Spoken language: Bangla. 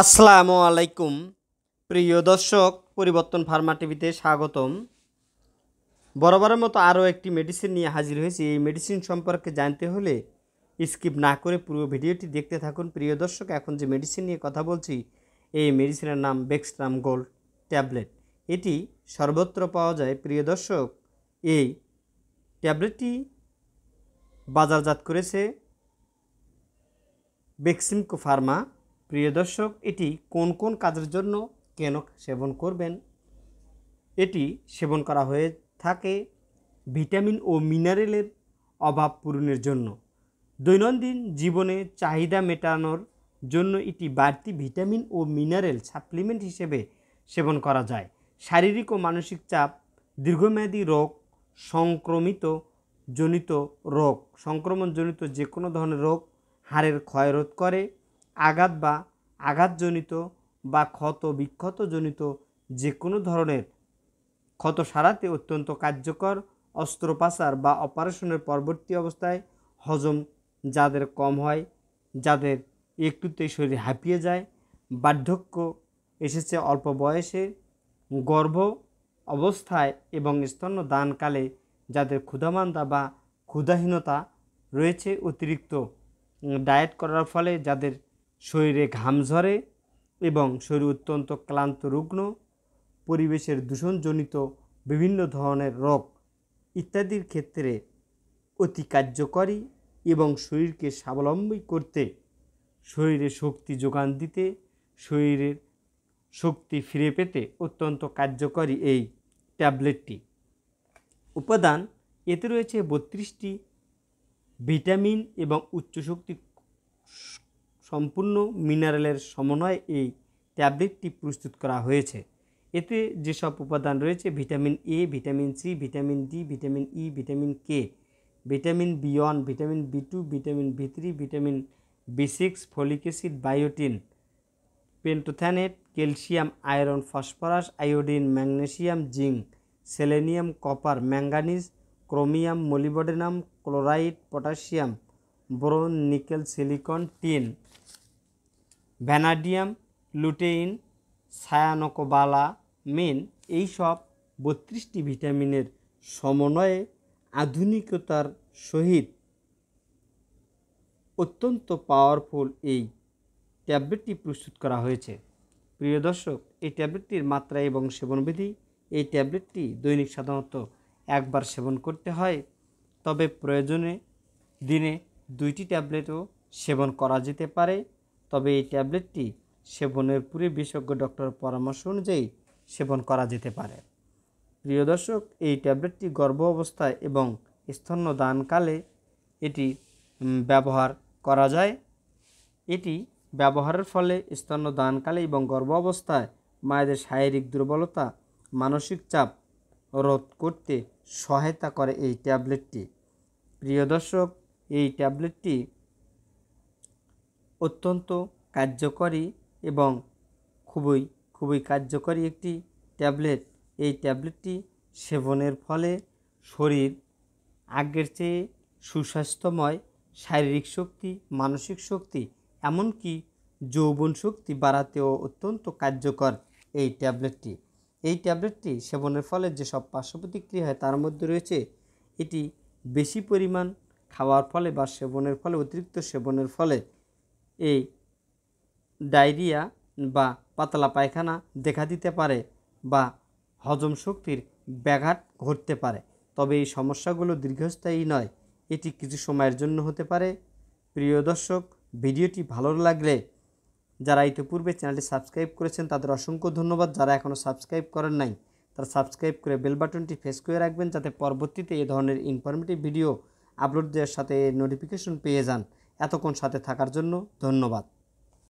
আসসালামু আলাইকুম প্রিয় দর্শক, পরিবর্তন ফার্মা টিভিতে স্বাগতম। বরাবরের মতো আরও একটি মেডিসিন নিয়ে হাজির হয়েছি। এই মেডিসিন সম্পর্কে জানতে হলে স্কিপ না করে পুরো ভিডিওটি দেখতে থাকুন। প্রিয় দর্শক, এখন যে মেডিসিন নিয়ে কথা বলছি এই মেডিসিনের নাম বেক্সট্রাম গোল্ড ট্যাবলেট। এটি সর্বত্র পাওয়া যায়। প্রিয় দর্শক, এই ট্যাবলেটটি বাজারজাত করেছে বেক্সিমকো ফার্মা। প্রিয় দর্শক, এটি কোন কোন কাজের জন্য কেন সেবন করবেন? এটি সেবন করা হয়ে থাকে ভিটামিন ও মিনারেলের অভাব পূরণের জন্য। দৈনন্দিন জীবনে চাহিদা মেটানোর জন্য এটি বাড়তি ভিটামিন ও মিনারেল সাপ্লিমেন্ট হিসেবে সেবন করা যায়। শারীরিক ও মানসিক চাপ, দীর্ঘমেয়াদী রোগ, সংক্রমণজনিত যে কোনো ধরনের রোগ, হাড়ের ক্ষয় রোধ করে, আঘাতজনিত বা ক্ষত বিক্ষতজনিত যে কোনো ধরনের ক্ষত সারাতে অত্যন্ত কার্যকর। অস্ত্রোপচার বা অপারেশনের পরবর্তী অবস্থায় হজম যাদের কম হয়, যাদের একটুতেই শরীর হাঁপিয়ে যায়, বার্ধক্য এসেছে অল্প বয়সে, গর্ভ অবস্থায় এবং স্তন্যদানকালে যাদের ক্ষুধামান্দা বা ক্ষুধাহীনতা রয়েছে, অতিরিক্ত ডায়েট করার ফলে যাদের শরীরে ঘাম ঝরে এবং শরীর অত্যন্ত ক্লান্ত রুগ্ন, পরিবেশের দূষণজনিত বিভিন্ন ধরনের রোগ ইত্যাদির ক্ষেত্রে অতি কার্যকরী এবং শরীরকে স্বাবলম্বী করতে, শরীরে শক্তি যোগান দিতে, শরীরের শক্তি ফিরে পেতে অত্যন্ত কার্যকরী এই ট্যাবলেটটি। উপাদান এতে রয়েছে 32টি ভিটামিন এবং উচ্চ শক্তি সম্পূর্ণ মিনারেলের সমন্বয়ে এই ট্যাবলেটটি প্রস্তুত করা হয়েছে। এতে যেসব উপাদান রয়েছে vitamin A, vitamin C, vitamin D, vitamin E, vitamin K, vitamin B one, vitamin B2, vitamin বি3, vitamin বি6, folic acid, বায়োটিন, পেন্টোথ্যানেট, calcium, iron, phosphorus, iodine, magnesium, zinc, selenium, copper, manganese, chromium, molybdenum, chloride, potassium, boron, nickel, silicon, tin, vanadium, lutein, cyanocobalamin, এইসব 32টি ভিটামিনের সমন্বয়ে আধুনিকতার সহিত অত্যন্ত পাওয়ারফুল এই ট্যাবলেটটি প্রস্তুত করা হয়েছে। প্রিয় দর্শক, এই ট্যাবলেটটির মাত্রা এবং সেবনবিধি। এই ট্যাবলেটটি দৈনিক সাধারণত একবার সেবন করতে হয়, তবে প্রয়োজনে দিনে 2টি ট্যাবলেটও সেবন করা যেতে পারে। তবে এই ট্যাবলেটটি সেবনের পূর্বে বিশেষজ্ঞ ডক্টরের পরামর্শ অনুযায়ী সেবন করা যেতে পারে। প্রিয় দর্শক, এই ট্যাবলেটটি গর্ভ অবস্থায় এবং স্তন্যদানকালে এটি ব্যবহার করা যায়। এটি ব্যবহারের ফলে স্তন্যদানকালে এবং গর্ভ অবস্থায় মায়েদের শারীরিক দুর্বলতা, মানসিক চাপ রোধ করতে সহায়তা করে এই ট্যাবলেটটি। প্রিয় দর্শক, এই ট্যাবলেটটি অত্যন্ত কার্যকরী এবং খুবই কার্যকরী একটি ট্যাবলেট। এই ট্যাবলেটটি সেবনের ফলে শরীর আগের চেয়ে সুস্বাস্থ্যময়, শারীরিক শক্তি, মানসিক শক্তি, এমনকি যৌবন শক্তি বাড়াতেও অত্যন্ত কার্যকর এই ট্যাবলেটটি। এই ট্যাবলেটটি সেবনের ফলে যেসব পার্শ্ব প্রতিক্রিয়া হয় তার মধ্যে রয়েছে এটি বেশি পরিমাণ খাওয়ার ফলে বা সেবনের ফলে, অতিরিক্ত সেবনের ফলে এই ডায়রিয়া বা পাতলা পায়খানা দেখা দিতে পারে বা হজম শক্তির ব্যাঘাত ঘটতে পারে। তবে এই সমস্যাগুলো দীর্ঘস্থায়ী নয়, এটি কিছু সময়ের জন্য হতে পারে। প্রিয় দর্শক, ভিডিওটি ভালো লাগলে যারা ইতিপূর্বে চ্যানেলটি সাবস্ক্রাইব করেছেন তাদের অসংখ্য ধন্যবাদ। যারা এখনও সাবস্ক্রাইব করেন নাই তারা সাবস্ক্রাইব করে বেল বাটনটি প্রেস করে রাখবেন, যাতে পরবর্তীতে এই ধরনের ইনফরমেটিভ ভিডিও আপলোড দেওয়ার সাথে নোটিফিকেশন পেয়ে যান। এতক্ষণ সাথে থাকার জন্য ধন্যবাদ।